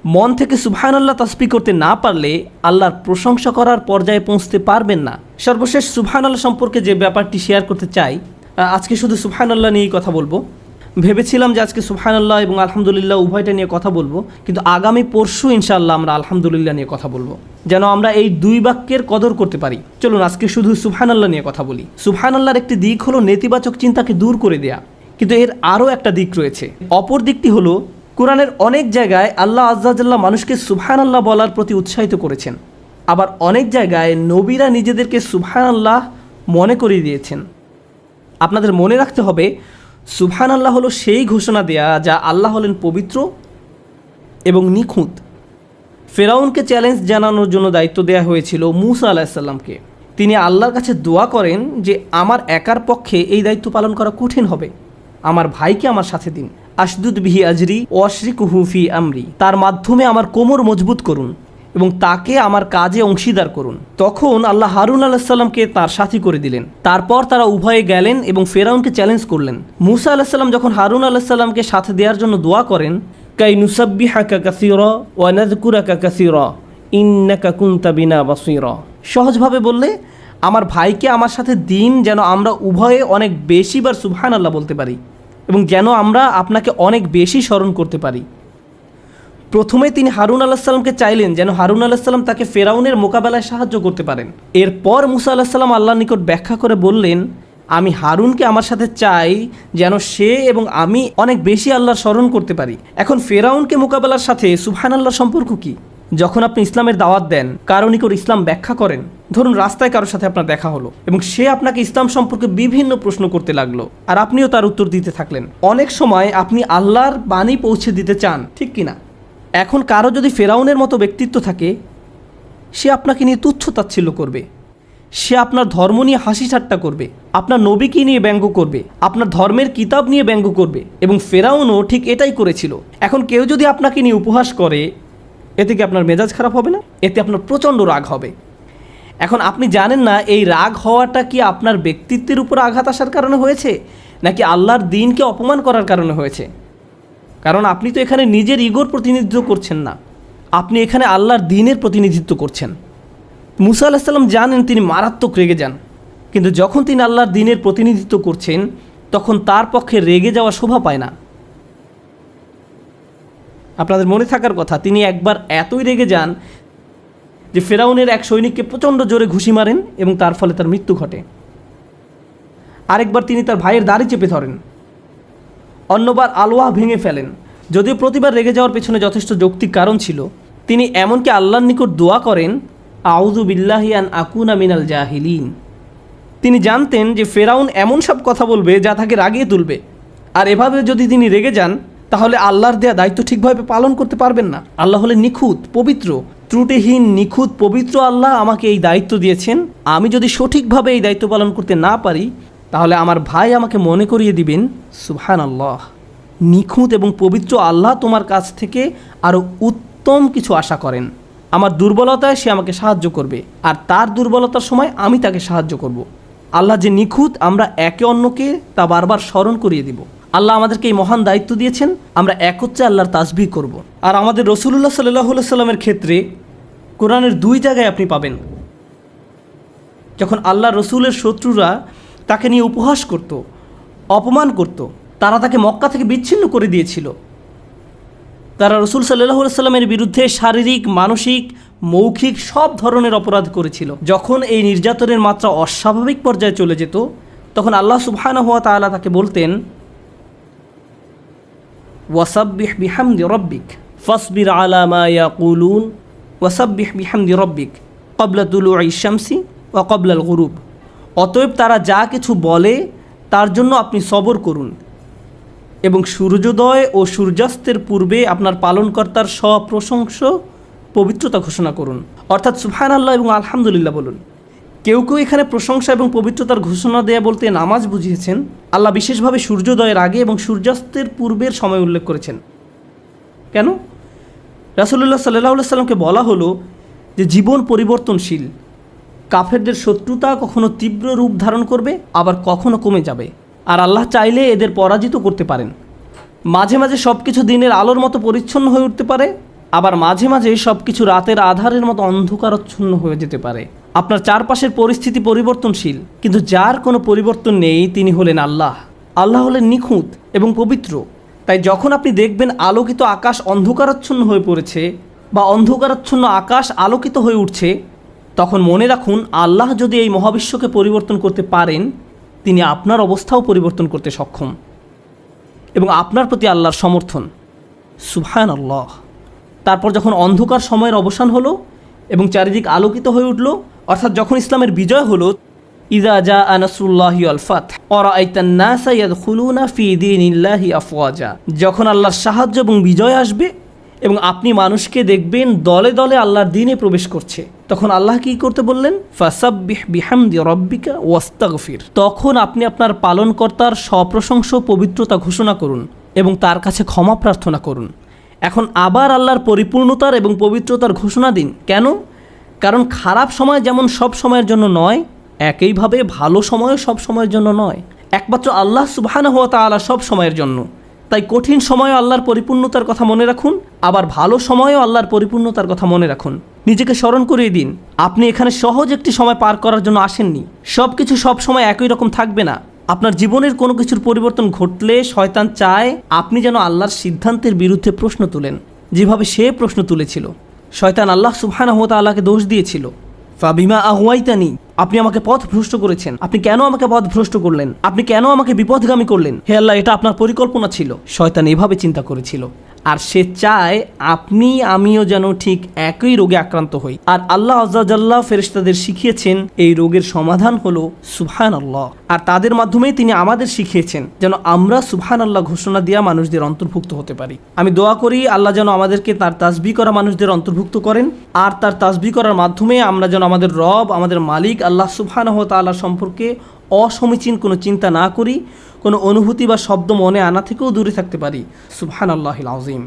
মন থেকে সুবহানাল্লাহ তাসবিহ করতে না পারলে আল্লাহর প্রশংসা করার পর্যায়ে পৌঁছতে পারবেন না। সর্বশেষ সুবহানাল্লাহ সম্পর্কে যে ব্যাপারটি শেয়ার করতে চাই, আজকে শুধু সুবহানাল্লাহ নিয়েই কথা বলবো। ভেবেছিলাম যে আজকে সুবহানাল্লাহ এবং আলহামদুলিল্লাহ উভয়টা নিয়ে কথা বলবো, কিন্তু আগামী পরশু ইনশাআল্লাহ আমরা আলহামদুলিল্লাহ নিয়ে কথা বলবো, যেন আমরা এই দুই বাক্যের কদর করতে পারি। চলুন আজকে শুধু সুবহানাল্লাহ নিয়ে কথা বলি। সুবহানাল্লাহর একটি দিক হলো নেতিবাচক চিন্তাকে দূর করে দেয়া, কিন্তু এর আরও একটা দিক রয়েছে। অপর দিকটি হলো কোরআনের অনেক জায়গায় আল্লাহ আয্যা ওয়া জাল্লা মানুষকে সুবহানাল্লাহ বলার প্রতি উৎসাহিত করেছেন, আবার অনেক জায়গায় নবীরা নিজেদেরকে সুবহানাল্লাহ মনে করিয়ে দিয়েছেন। আপনাদের মনে রাখতে হবে, সুবহানাল্লাহ হলো সেই ঘোষণা দেয়া যা আল্লাহ হলেন পবিত্র এবং নিখুঁত। ফেরাউনকে চ্যালেঞ্জ জানানোর জন্য দায়িত্ব দেওয়া হয়েছিল মূসা আলাইহিস সালামকে। তিনি আল্লাহর কাছে দোয়া করেন যে আমার একার পক্ষে এই দায়িত্ব পালন করা কঠিন হবে, আমার ভাইকে আমার সাথে দিন। আশদুদ বিহি আজরি ওয়াশরিকুহু ফি আমরি, তার মাধ্যমে আমার কোমর মজবুত করুন এবং তাকে আমার কাজে অংশীদার করুন। তখন আল্লাহ হারুন আলাইহিস সালামকে তার সাথী করে দিলেন। তারপর তারা উভয়ে গেলেন এবং ফেরাউনকে চ্যালেঞ্জ করলেন। মূসা আলাইহিস সালাম যখন হারুন আলাইহিস সালামকে সাথে দেওয়ার জন্য দোয়া করেন, কাই নুসাব্বিহাকা কাসীরা ওয়া নাযকুরাকা কাসীরা ইন্নাকা কুনতা বিনা বাসীরা, সহজভাবে বললে আমার ভাইকে আমার সাথে দিন যেন আমরা উভয়ে অনেক বেশিবার সুবহানাল্লাহ বলতে পারি এবং যেন আমরা আপনাকে অনেক বেশি স্মরণ করতে পারি। প্রথমে তিনি হারুন আলাইহিস সালামকে চাইলেন যেন হারুন আলাইহিস সালাম তাকে ফেরাউনের মোকাবেলায় সাহায্য করতে পারেন। এরপর মূসা আলাইহিস সালাম আল্লাহর নিকট ব্যাখ্যা করে বললেন, আমি হারুনকে আমার সাথে চাই যেন সে এবং আমি অনেক বেশি আল্লাহর স্মরণ করতে পারি। এখন ফেরাউনকে মোকাবেলার সাথে সুবহানাল্লাহর সম্পর্ক কি? যখন আপনি ইসলামের দাওয়াত দেন, কারো নিকট ইসলাম ব্যাখ্যা করেন, ধরুন রাস্তায় কারোর সাথে আপনার দেখা হলো এবং সে আপনাকে ইসলাম সম্পর্কে বিভিন্ন প্রশ্ন করতে লাগলো আর আপনিও তার উত্তর দিতে থাকলেন। অনেক সময় আপনি আল্লাহর বাণী পৌঁছে দিতে চান, ঠিক কিনা? এখন কারো যদি ফেরাউনের মতো ব্যক্তিত্ব থাকে, সে আপনাকে নিয়ে তুচ্ছ তাচ্ছিল্য করবে, সে আপনার ধর্ম নিয়ে হাসি ঠাট্টা করবে, আপনার নবীকে নিয়ে ব্যঙ্গ করবে, আপনার ধর্মের কিতাব নিয়ে ব্যঙ্গ করবে, এবং ফেরাউনও ঠিক এটাই করেছিল। এখন কেউ যদি আপনাকে নিয়ে উপহাস করে, এতে কি আপনার মেজাজ খারাপ হবে না? এতে আপনার প্রচণ্ড রাগ হবে। এখন আপনি জানেন না এই রাগ হওয়াটা কি আপনার ব্যক্তিত্বের উপর আঘাত আসার কারণে হয়েছে নাকি আল্লাহর দ্বীনকে অপমান করার কারণে হয়েছে। কারণ আপনি তো এখানে নিজের ইগোর প্রতিনিধিত্ব করছেন না, আপনি এখানে আল্লাহর দ্বীনের প্রতিনিধিত্ব করছেন। মূসা আলাইহিস সালাম জানেন তিনি মারাত্মক রেগে যান, কিন্তু যখন তিনি আল্লাহর দ্বীনের প্রতিনিধিত্ব করছেন তখন তার পক্ষে রেগে যাওয়া শোভা পায় না। আপনাদের মনে থাকার কথা, তিনি একবার এতই রেগে যান যে ফেরাউনের এক সৈনিককে প্রচণ্ড জোরে ঘুষি মারেন এবং তার ফলে তার মৃত্যু ঘটে। আরেকবার তিনি তার ভাইয়ের দাড়ি চেপে ধরেন, অন্যবার আলওয়াহ ভেঙে ফেলেন। যদিও প্রতিবার রেগে যাওয়ার পেছনে যথেষ্ট যৌক্তিক কারণ ছিল। তিনি এমনকি আল্লাহর নিকট দোয়া করেন, আউযু বিল্লাহি আন আকুনা মিনাল জাহিলিন। তিনি জানতেন যে ফেরাউন এমন সব কথা বলবে যা তাকে রাগিয়ে তুলবে, আর এভাবে যদি তিনি রেগে যান তাহলে আল্লাহর দেয়া দায়িত্ব ঠিকভাবে পালন করতে পারবেন না। আল্লাহ হলেন নিখুঁত, পবিত্র, ত্রুটিহীন, নিখুঁত, পবিত্র। আল্লাহ আমাকে এই দায়িত্ব দিয়েছেন, আমি যদি সঠিকভাবে এই দায়িত্ব পালন করতে না পারি তাহলে আমার ভাই আমাকে মনে করিয়ে দিবেন সুবহানাল্লাহ। নিখুঁত এবং পবিত্র আল্লাহ তোমার কাছ থেকে আরও উত্তম কিছু আশা করেন। আমার দুর্বলতায় সে আমাকে সাহায্য করবে, আর তার দুর্বলতার সময় আমি তাকে সাহায্য করব। আল্লাহ যে নিখুঁত আমরা একে অন্যকে তা বারবার স্মরণ করিয়ে দিব। আল্লাহ আমাদেরকে এই মহান দায়িত্ব দিয়েছেন, আমরা একত্রে আল্লাহর তাসবিহ করব। আর আমাদের রাসূলুল্লাহ সাল্লাল্লাহু আলাইহি সাল্লামের ক্ষেত্রে কোরআনের দুই জায়গায় আপনি পাবেন যখন আল্লাহ রসুলের শত্রুরা তাকে নিয়ে উপহাস করত, অপমান করত, তারা তাকে মক্কা থেকে বিচ্ছিন্ন করে দিয়েছিল। তারা রসুল সাল্লাল্লাহু আলাইহি সাল্লামের বিরুদ্ধে শারীরিক, মানসিক, মৌখিক সব ধরনের অপরাধ করেছিল। যখন এই নির্যাতনের মাত্রা অস্বাভাবিক পর্যায়ে চলে যেত তখন আল্লাহ সুবহানাহু ওয়া তাআলা তাকে বলতেন, ওয়াসাব্বিহ বিহামদি রব্বিক ফাসবির আলা মা ইয়াকুলুন ওয়াসাব্বিহ বিহামদি রব্বিক ক্বাবলা তুলুই শামসি ওয়া ক্বাবলাল গুরুব। অতএব তারা যা কিছু বলে তার জন্য আপনি সবর করুন এবং সূর্যোদয় ও সূর্যাস্তের পূর্বে আপনার পালনকর্তার সপ্রশংস পবিত্রতা ঘোষণা করুন, অর্থাৎ সুবহানাল্লাহ এবং আলহামদুলিল্লাহ বলুন। কেউ কেউ এখানে প্রশংসা এবং পবিত্রতার ঘোষণা দেয়া বলতে নামাজ বুঝিয়েছেন। আল্লাহ বিশেষভাবে সূর্যোদয়ের আগে এবং সূর্যাস্তের পূর্বের সময় উল্লেখ করেছেন। কেন? রাসূলুল্লাহ সাল্লাল্লাহু আলাইহি সাল্লামকে বলা হলো যে জীবন পরিবর্তনশীল, কাফেরদের শত্রুতা কখনো তীব্র রূপ ধারণ করবে, আবার কখনো কমে যাবে, আর আল্লাহ চাইলে এদের পরাজিত করতে পারেন। মাঝে মাঝে সব কিছু দিনের আলোর মতো পরিচ্ছন্ন হয়ে উঠতে পারে, আবার মাঝে মাঝে সব কিছু রাতের আধারের মতো অন্ধকারাচ্ছন্ন হয়ে যেতে পারে। আপনার চারপাশের পরিস্থিতি পরিবর্তনশীল, কিন্তু যার কোনো পরিবর্তন নেই তিনি হলেন আল্লাহ। আল্লাহ হলেন নিখুঁত এবং পবিত্র। তাই যখন আপনি দেখবেন আলোকিত আকাশ অন্ধকারাচ্ছন্ন হয়ে পড়েছে বা অন্ধকারাচ্ছন্ন আকাশ আলোকিত হয়ে উঠছে, তখন মনে রাখুন আল্লাহ যদি এই মহাবিশ্বকে পরিবর্তন করতে পারেন, তিনি আপনার অবস্থাও পরিবর্তন করতে সক্ষম এবং আপনার প্রতি আল্লাহর সমর্থন। সুবহানাল্লাহ। তারপর যখন অন্ধকার সময়ের অবসান হলো এবং চারিদিক আলোকিত হয়ে উঠল, অর্থাৎ যখন ইসলামের বিজয় হলো, ইযা জাআ নাসরুল্লাহি ওয়াল ফাতহ ওয়া রাআইতান নাসা ইয়াদখুলুনা ফি দীনিল্লাহি আফওয়াজা, যখন আল্লাহর সাহায্য এবং বিজয় আসবে এবং আপনি মানুষকে দেখবেন দলে দলে আল্লাহর দ্বীনে প্রবেশ করছে, তখন আল্লাহ কি করতে বললেন? ফাসাব্বিহ বিহামদি রাব্বিকা ওয়াস্তাগফির, তখন আপনি আপনার পালনকর্তার সপ্রশংস পবিত্রতা ঘোষণা করুন এবং তার কাছে ক্ষমা প্রার্থনা করুন। এখন আবার আল্লাহর পরিপূর্ণতার এবং পবিত্রতার ঘোষণা দিন। কেন? কারণ খারাপ সময় যেমন সব সময়ের জন্য নয়, একইভাবে ভালো সময়ও সব সময়ের জন্য নয়। একমাত্র আল্লাহ সুবহানাহু ওয়া তাআলা সব সময়ের জন্য। তাই কঠিন সময়ও আল্লাহর পরিপূর্ণতার কথা মনে রাখুন, আবার ভালো সময়ও আল্লাহর পরিপূর্ণতার কথা মনে রাখুন। নিজেকে স্মরণ করিয়ে দিন, আপনি এখানে সহজ একটি সময় পার করার জন্য আসেননি। সব কিছু সব সময় একই রকম থাকবে না। আপনার জীবনের কোনো কিছুর পরিবর্তন ঘটলে শয়তান চায় আপনি যেন আল্লাহর সিদ্ধান্তের বিরুদ্ধে প্রশ্ন তুলেন, যেভাবে সে প্রশ্ন তুলেছিল। শয়তান আল্লাহ সুবহানাহু ওয়া তাআলাকে দোষ দিয়েছিল, ফাবিমা আগওয়াইতানি, আপনি আমাকে পথ ভ্রষ্ট করেছেন, আপনি কেন আমাকে পথ ভ্রষ্ট করলেন, আপনি কেন আমাকে বিপথগামী করলেন, হে আল্লাহ এটা আপনার পরিকল্পনা ছিল। শয়তান এভাবে চিন্তা করেছিল, আর সে চায় আপনি আমিও যেন ঠিক একই রোগে আক্রান্ত হই। আর আল্লাহ আযজা জাল্লা ফেরেশতাদের শিখিয়েছেন এই রোগের সমাধান হলো সুবহানাল্লাহ, আর তাদের মাধ্যমেই তিনি আমাদের শিখিয়েছেন যেন আমরা সুবহানাল্লাহ ঘোষণা দিয়া মানুষদের অন্তর্ভুক্ত হতে পারি। আমি দোয়া করি আল্লাহ যেন আমাদেরকে তার তাসবিহ করা মানুষদের অন্তর্ভুক্ত করেন, আর তার তাসবিহ করার মাধ্যমে আমরা যেন আমাদের রব, আমাদের মালিক আল্লাহ সুবহানাহু ওয়া তাআলা সম্পর্কে অসমীচীন কোনো চিন্তা না করি, কোনো অনুভূতি বা শব্দ মনে আনা থেকেও দূরে থাকতে পারি। সুবহানাল্লাহিল আযীম।